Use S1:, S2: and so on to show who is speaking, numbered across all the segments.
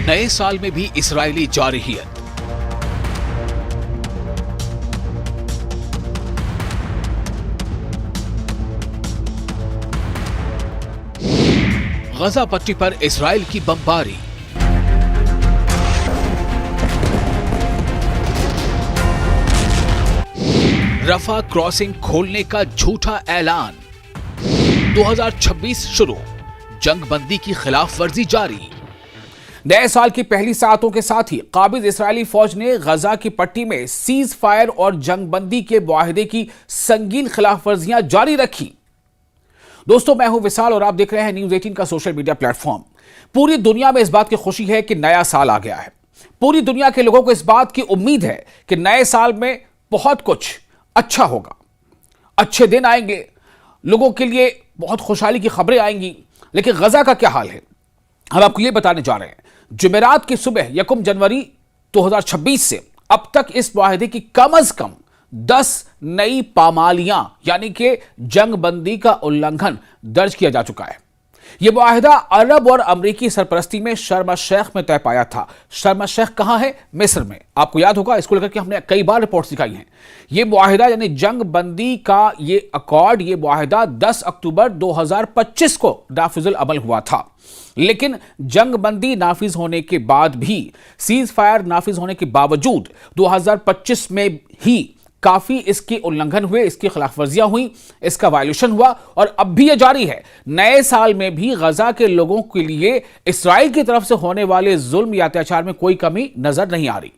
S1: नए साल में भी इस्राएली जारहियत। गजा पट्टी पर इस्राएल की बमबारी। रफा क्रॉसिंग खोलने का झूठा ऐलान। 2026 शुरू, जंगबंदी की खिलाफ वर्जी जारी। नए साल की पहली सातों के साथ ही काबिज इस्राएली फौज ने गजा की पट्टी में सीज फायर और जंगबंदी के मुआहदे की संगीन खिलाफ वर्जियां जारी रखी। दोस्तों, मैं हूं विशाल और आप देख रहे हैं न्यूज़ 18 का सोशल मीडिया प्लेटफॉर्म। पूरी दुनिया में इस बात की खुशी है कि नया साल आ गया है। पूरी दुनिया के लोगों को इस बात की उम्मीद है कि नए साल में बहुत कुछ अच्छा होगा, अच्छे दिन आएंगे, लोगों के लिए बहुत खुशहाली की खबरें आएंगी। लेकिन गजा का क्या हाल है, हम आपको यह बताने जा रहे हैं। जुमेरात की सुबह 1 जनवरी 2026 से अब तक इस मुआहदे की कम से कम 10 नई पामालियां यानी कि जंगबंदी का उल्लंघन दर्ज किया जा चुका है। यह मुआहदा अरब और अमेरिकी सरपरस्ती में शर्म शेख में तय पाया था। शर्म शेख कहां है? मिस्र में। आपको याद होगा, इसको लेकर के हमने कई बार रिपोर्ट्स दिखाई हैं। यह मुआहदा यानी जंगबंदी का ये अकॉर्ड, ये मुआहदा 10 अक्टूबर 2025 को नाफिजुल अमल हुआ था। लेकिन जंगबंदी नाफिज होने के बाद भी, सीज फायर नाफिज होने के बावजूद 2025 में ही काफी इसके उल्लंघन हुए, इसकी खिलाफ वर्जियां हुई, इसका वायलेशन हुआ और अब भी यह जारी है। नए साल में भी गजा के लोगों के लिए इस्राएल की तरफ से होने वाले जुल्म या अत्याचार में कोई कमी नजर नहीं आ रही।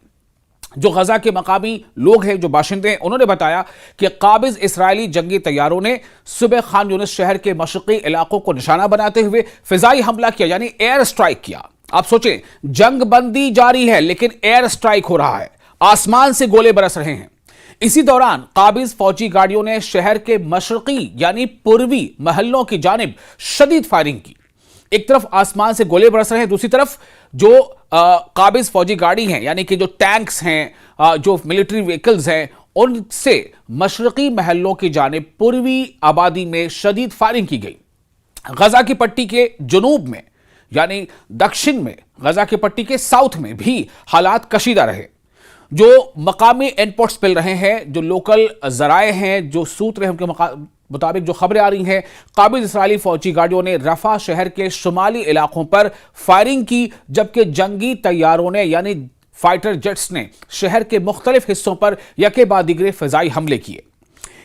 S1: जो गजा के मकामी लोग हैं, जो बाशिंदे हैं, उन्होंने बताया कि काबिज इस्राएली जंगी तैयारों ने सुबह खान यूनिस शहर के मशरकी इलाकों को निशाना बनाते हुए फिजाई हमला किया, यानी एयर स्ट्राइक किया। आप सोचें, जंगबंदी जारी है लेकिन एयर स्ट्राइक हो रहा है, आसमान से गोले बरस रहे हैं। इसी दौरान काबिज फौजी गाड़ियों ने शहर के मशरकी यानी पूर्वी महल्लों की जानिब शदीद फायरिंग की। एक तरफ आसमान से गोले बरस रहे हैं, दूसरी तरफ जो काबिज फौजी गाड़ी हैं यानी कि जो टैंक्स हैं, जो मिलिट्री व्हीकल्स हैं, उनसे मशरकी महल्लों की जानिब पूर्वी आबादी में शदीद फायरिंग की गई। गजा की पट्टी के जुनूब में यानी दक्षिण में, गजा की पट्टी के साउथ में भी हालात कशीदा रहे। जो मकामी इनपुट्स मिल रहे हैं, जो लोकल जराए हैं, जो सूत्र हैं, उनके मुताबिक जो खबरें आ रही हैं, काबिज इस्राएली फौजी गाड़ियों ने रफा शहर के शुमाली इलाकों पर फायरिंग की, जबकि जंगी तैयारों ने यानी फाइटर जेट्स ने शहर के मुख्तलिफ हिस्सों पर यके बाद दिगरे फिजाई हमले किए।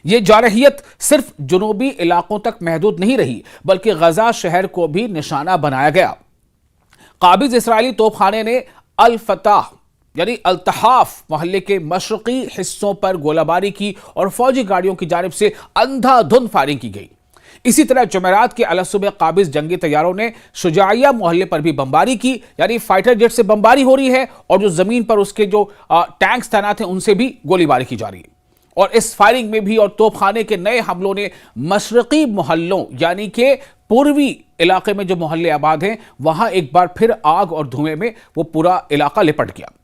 S1: यह जारहियत सिर्फ जुनूबी इलाकों तक महदूद नहीं रही, बल्कि गजा शहर को भी निशाना बनाया गया। काबिज इस्राएली तोपखाने ने अल फताह यानी अल्तहाफ मोहल्ले के मशरकी हिस्सों पर गोलाबारी की और फौजी गाड़ियों की जानिब से अंधाधुंध फायरिंग की गई। इसी तरह जुमेरात के अलग सुबह काबिज जंगी तैयारों ने शुजाइया मोहल्ले पर भी बमबारी की, यानी फाइटर जेट से बमबारी हो रही है और जो जमीन पर उसके जो टैंक्स तैनात हैं उनसे भी गोलीबारी की जा रही है। और इस फायरिंग में भी और तोपखाने के नए हमलों ने मशरकी मोहल्लों यानी कि पूर्वी इलाके में जो मोहल्ले आबाद हैं वहां एक बार फिर आग और धुएं में वो पूरा इलाका लिपट गया।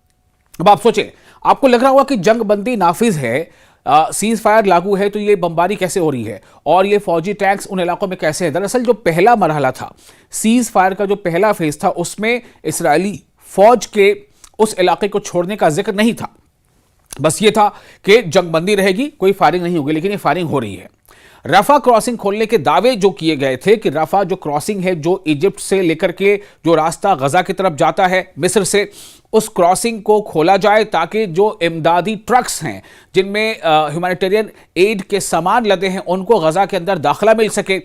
S1: अब आप सोचें, आपको लग रहा होगा कि जंगबंदी नाफिज है, सीज फायर लागू है, तो ये बमबारी कैसे हो रही है और ये फौजी टैंक्स उन इलाकों में कैसे है। दरअसल जो पहला मरहला था, सीज फायर का जो पहला फेज था, उसमें इस्राएली फौज के उस इलाके को छोड़ने का जिक्र नहीं था। बस ये था कि जंगबंदी रहेगी, कोई फायरिंग नहीं होगी, लेकिन ये फायरिंग हो रही है। रफा क्रॉसिंग खोलने के दावे जो किए गए थे कि रफा जो क्रॉसिंग है, जो इजिप्ट से लेकर के जो रास्ता गजा की तरफ जाता है मिस्र से, उस क्रॉसिंग को खोला जाए ताकि जो इमदादी ट्रक्स हैं जिनमें ह्यूमैनिटेरियन एड के सामान लदे हैं उनको गजा के अंदर दाखिला मिल सके।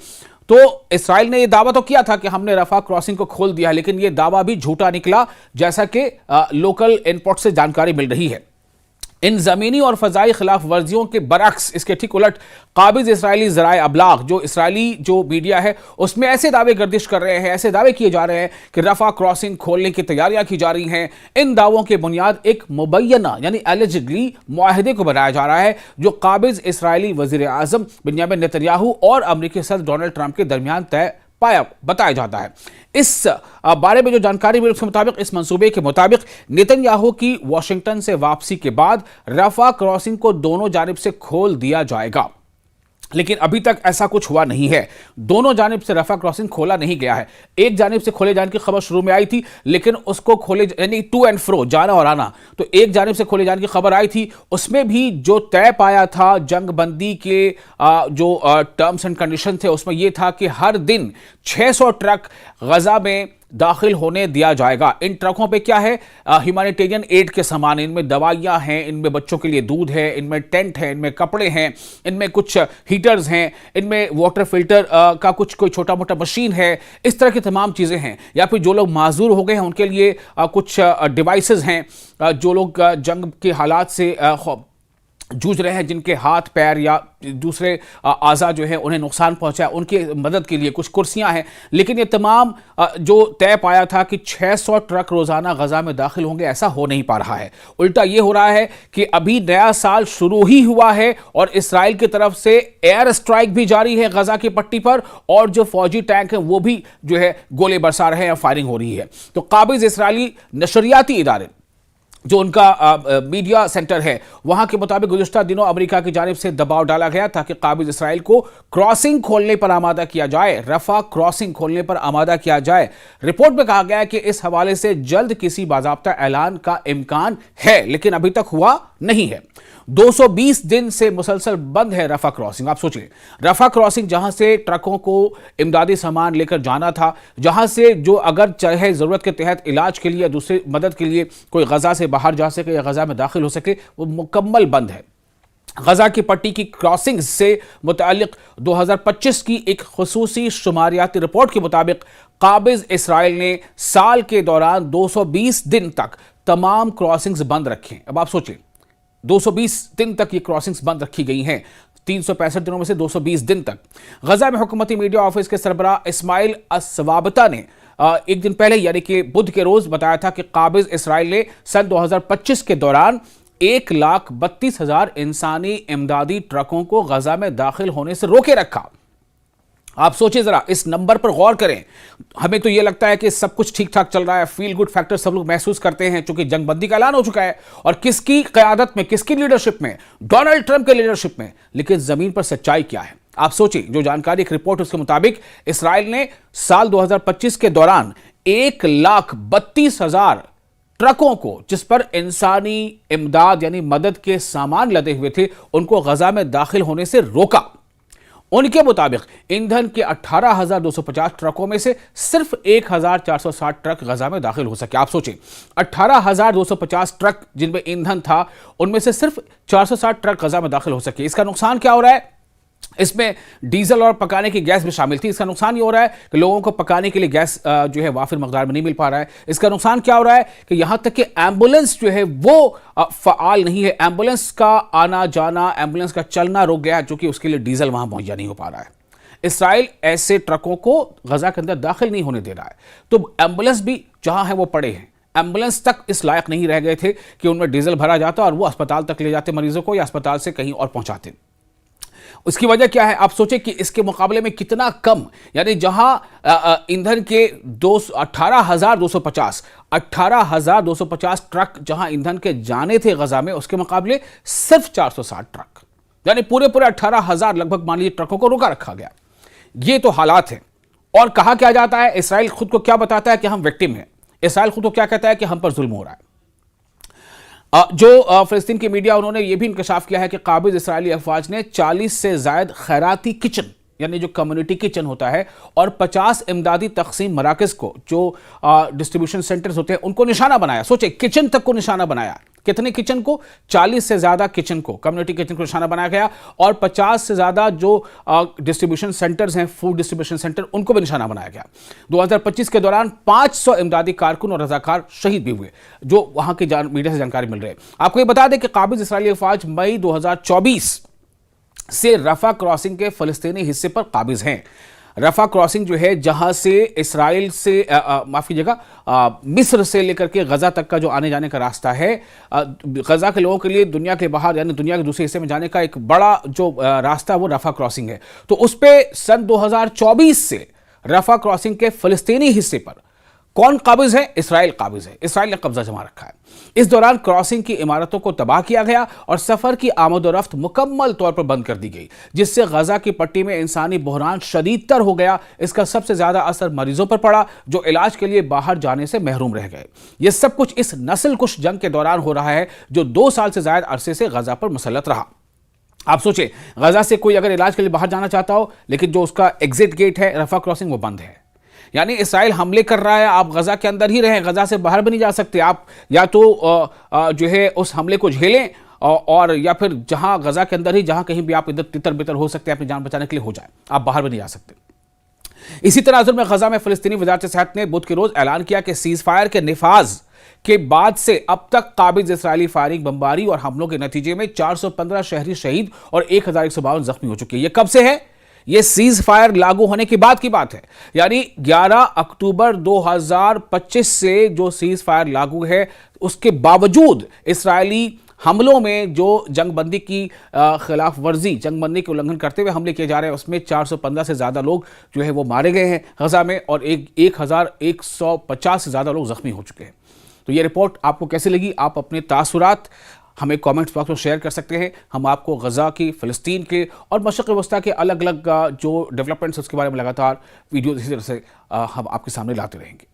S1: तो इसराइल ने यह दावा तो किया था कि हमने रफा क्रॉसिंग को खोल दिया, लेकिन यह दावा भी झूठा निकला, जैसा कि लोकल इनपुट से जानकारी मिल रही है। इन जमीनी और फजाई खिलाफ वर्जियों के बरक्स, इसके ठीक उलट, काबिज इस्राएली ज़राए अबलाग, जो इस्राएली जो मीडिया है उसमें ऐसे दावे गर्दिश कर रहे हैं, ऐसे दावे किए जा रहे हैं कि रफा क्रॉसिंग खोलने की तैयारियां की जा रही हैं। इन दावों की बुनियाद एक मुबैना यानी एलिजिडली मुआहदे को बनाया जा रहा है, जो काबिज इस्राएली वजीर आजम बिन्यामिन नेतन्याहू और अमेरिकी सदर डोनाल्ड ट्रंप के दरमियान तय बताया जाता है। इस बारे में जो जानकारी मिली उसके मुताबिक, इस मंसूबे के मुताबिक नेतन्याहू की वॉशिंगटन से वापसी के बाद रफा क्रॉसिंग को दोनों जानिब से खोल दिया जाएगा। लेकिन अभी तक ऐसा कुछ हुआ नहीं है। दोनों जानिब से रफा क्रॉसिंग खोला नहीं गया है। एक जानिब से खोले जाने की खबर शुरू में आई थी, लेकिन उसको खोले यानी टू एंड फ्रो, जाना और आना, तो एक जानिब से खोले जाने की खबर आई थी, उसमें भी जो तय पाया था जंगबंदी के जो टर्म्स एंड कंडीशन थे, उसमें यह था कि हर दिन 600 ट्रक गजा में दाखिल होने दिया जाएगा। इन ट्रकों पे क्या है, ह्यूमैनिटेरियन एड के सामान, इनमें दवाइयां हैं, इनमें बच्चों के लिए दूध है, इनमें टेंट है, इनमें कपड़े हैं, इनमें कुछ हीटर्स हैं, इनमें वाटर फिल्टर का कुछ कोई छोटा मोटा मशीन है, इस तरह की तमाम चीज़ें हैं। या फिर जो लोग माजूर हो गए हैं उनके लिए कुछ डिवाइसेस हैं, जो लोग जंग के हालात से जूझ रहे हैं, जिनके हाथ पैर या दूसरे आज़ा जो है उन्हें नुकसान पहुंचा है, उनकी मदद के लिए कुछ कुर्सियां हैं। लेकिन ये तमाम जो तय पाया था कि 600 ट्रक रोज़ाना गजा में दाखिल होंगे, ऐसा हो नहीं पा रहा है। उल्टा ये हो रहा है कि अभी नया साल शुरू ही हुआ है और इसराइल की तरफ से एयर स्ट्राइक भी जारी है गजा की पट्टी पर, और जो फौजी टैंक हैं वो भी जो है गोले बरसा रहे हैं, फायरिंग हो रही है। तो काबिज इसराइली नशरियाती इदारे, जो उनका मीडिया सेंटर है, वहां के मुताबिक गुज़िश्ता दिनों अमेरिका की जानिब से दबाव डाला गया ताकि काबिज इसराइल को क्रॉसिंग खोलने पर आमादा किया जाए, रफा क्रॉसिंग खोलने पर आमादा किया जाए। रिपोर्ट में कहा गया है कि इस हवाले से जल्द किसी बाज़ाब्ता ऐलान का इम्कान है, लेकिन अभी तक हुआ नहीं है। 220 दिन से मुसलसल बंद है रफा क्रॉसिंग। आप सोचिए, रफा क्रॉसिंग जहां से ट्रकों को इमदादी सामान लेकर जाना था, जहां से जो अगर चाहे जरूरत के तहत इलाज के लिए, दूसरी मदद के लिए कोई गजा से बाहर जा सके या गजा में दाखिल हो सके, वो मुकम्मल बंद है। गजा की पट्टी की क्रॉसिंग से मुतालिक 2025 की एक खुसूसी शुमारियाती रिपोर्ट के मुताबिक काबिज इसराइल ने साल के दौरान 220 दिन तक तमाम क्रॉसिंग्स बंद रखे। अब आप सोचिए, 220 दिन तक ये क्रॉसिंग्स बंद रखी गई हैं, 365 दिनों में से 220 दिन तक। गजा में हुकूमती मीडिया ऑफिस के सरबराह इस्माइल अस्वाबता ने एक दिन पहले यानी कि बुध के रोज बताया था कि काबिज इसराइल ने सन 2025 के दौरान 1,32,000 इंसानी इमदादी ट्रकों को गजा में दाखिल होने से रोके रखा। आप सोचिए जरा, इस नंबर पर गौर करें। हमें तो यह लगता है कि सब कुछ ठीक ठाक चल रहा है, फील गुड फैक्टर सब लोग महसूस करते हैं क्योंकि जंगबंदी का ऐलान हो चुका है, और किसकी क़यादत में, किसकी लीडरशिप में, डोनाल्ड ट्रंप के लीडरशिप में। लेकिन जमीन पर सच्चाई क्या है? आप सोचिए, जो जानकारी एक रिपोर्ट उसके मुताबिक इसराइल ने साल 2025 के दौरान 1,32,000 ट्रकों को, जिस पर इंसानी इमदाद यानी मदद के सामान लदे हुए थे, उनको गजा में दाखिल होने से रोका। उनके मुताबिक ईंधन के 18,250 ट्रकों में से सिर्फ 1,460 ट्रक गजा में दाखिल हो सके। आप सोचें, 18,250 ट्रक जिनमें ईंधन था, उनमें से सिर्फ 460 ट्रक गजा में दाखिल हो सके। इसका नुकसान क्या हो रहा है? इसमें डीजल और पकाने की गैस भी शामिल थी। इसका नुकसान ये हो रहा है कि लोगों को पकाने के लिए गैस जो है वाफिर मकदार में नहीं मिल पा रहा है। इसका नुकसान क्या हो रहा है कि यहां तक कि एम्बुलेंस जो है वो फ़आल नहीं है। एम्बुलेंस का आना जाना, एम्बुलेंस का चलना रुक गया, क्योंकि उसके लिए डीजल वहां मुहैया नहीं हो पा रहा है। इसराइल ऐसे ट्रकों को गजा के अंदर दाखिल नहीं होने दे रहा है, तो एम्बुलेंस भी जहां है वो पड़े हैं। एम्बुलेंस तक इस लायक नहीं रह गए थे कि उनमें डीजल भरा जाता और वो अस्पताल तक ले जाते मरीजों को, या अस्पताल से कहीं और पहुंचाते। उसकी वजह क्या है? आप सोचें कि इसके मुकाबले में कितना कम, यानी जहां ईंधन के 18,250 ट्रक जहां ईंधन के जाने थे गजा में, उसके मुकाबले सिर्फ 460 ट्रक, यानी पूरे 18,000 लगभग मान लीजिए ट्रकों को रोका रखा गया। ये तो हालात है। और कहा क्या जाता है, इसराइल खुद को क्या बताता है कि हम विक्टिम हैं। इसराइल खुद को क्या कहता है कि हम पर जुल्म हो रहा है। जो फिलिस्तीन की मीडिया, उन्होंने यह भी इंकशाफ किया है कि काबिज इसराइली अफवाज ने 40 से ज्यादा खैराती किचन, यानी जो कम्युनिटी किचन होता है, और 50 इमदादी तकसीम मराकज को, जो डिस्ट्रीब्यूशन सेंटर्स होते हैं, उनको निशाना बनाया। सोचे, किचन तक को निशाना बनाया। कितने किचन को? 40 से ज्यादा किचन को, कम्युनिटी किचन को निशाना बनाया गया, और 50 से ज्यादा जो डिस्ट्रीब्यूशन सेंटर्स हैं, फूड डिस्ट्रीब्यूशन सेंटर, उनको भी निशाना बनाया गया। 2025 के दौरान 500 इमदादी कारकुन और रजाकार शहीद भी हुए, जो वहां की मीडिया से जानकारी मिल रही है। आपको ये बता दें कि काबिज इसराइली अफवाज मई 2024 से रफा क्रॉसिंग के फलस्तीनी हिस्से पर काबिज हैं। रफा क्रॉसिंग जो है, जहां से इसराइल से माफ कीजिएगा, मिस्र से लेकर के गजा तक का जो आने जाने का रास्ता है, गजा के लोगों के लिए दुनिया के बाहर यानी दुनिया के दूसरे हिस्से में जाने का एक बड़ा जो रास्ता, वो रफा क्रॉसिंग है। तो उस पर सन 2024 से रफा क्रॉसिंग के फलस्तीनी हिस्से पर कौन काबिज है? इसराइल काबिज है। इसराइल ने कब्जा जमा रखा है। इस दौरान क्रॉसिंग की इमारतों को तबाह किया गया और सफर की आमदोरफ्त मुकम्मल तौर पर बंद कर दी गई, जिससे गजा की पट्टी में इंसानी बहरान शदीदतर हो गया। इसका सबसे ज्यादा असर मरीजों पर पड़ा जो इलाज के लिए बाहर जाने से महरूम रह गए। यह सब कुछ इस नस्ल कुश जंग के दौरान हो रहा है जो 2 साल से ज्यादा अरसे से गजा पर मुसल्लत रहा। आप सोचें, गजा से कोई अगर इलाज के लिए बाहर जाना चाहता हो, लेकिन जो उसका एग्जिट गेट है रफा क्रॉसिंग, वो बंद है। यानी इसराइल हमले कर रहा है, आप गजा के अंदर ही रहें, गजा से बाहर भी नहीं जा सकते। आप या तो जो है उस हमले को झेलें और या फिर जहां गजा के अंदर ही जहां कहीं भी आप इधर तितर बितर हो सकते हैं अपनी जान बचाने के लिए हो जाए, आप बाहर भी नहीं जा सकते। इसी तनाजुर में गजा में फिलिस्तीनी वजारत सेहत ने बुध के रोज ऐलान किया कि सीज फायर के निफाज के बाद से अब तक काबिज इसराइली फायरिंग, बमबारी और हमलों के नतीजे में 415 शहरी शहीद और 1152 जख्मी हो चुके हैं। यह कब से है? यह सीज फायर लागू होने के बाद की बात है, यानी 11 अक्टूबर 2025 से जो सीज फायर लागू है, उसके बावजूद इसराइली हमलों में जो जंगबंदी की खिलाफ वर्जी, जंगबंदी के उल्लंघन करते हुए हमले किए जा रहे हैं, उसमें 415 से ज़्यादा लोग जो है वो मारे गए हैं गजा में और 1150 से ज़्यादा लोग जख्मी हो चुके हैं। तो ये रिपोर्ट आपको कैसी लगी? आप अपने तासुरात हमें कमेंट्स बॉक्स में शेयर कर सकते हैं। हम आपको गजा की, फ़लस्तीन के और मशरिक़ वस्ता के अलग अलग जो डेवलपमेंट्स उसके बारे में लगातार वीडियो इसी तरह से हम आपके सामने लाते रहेंगे।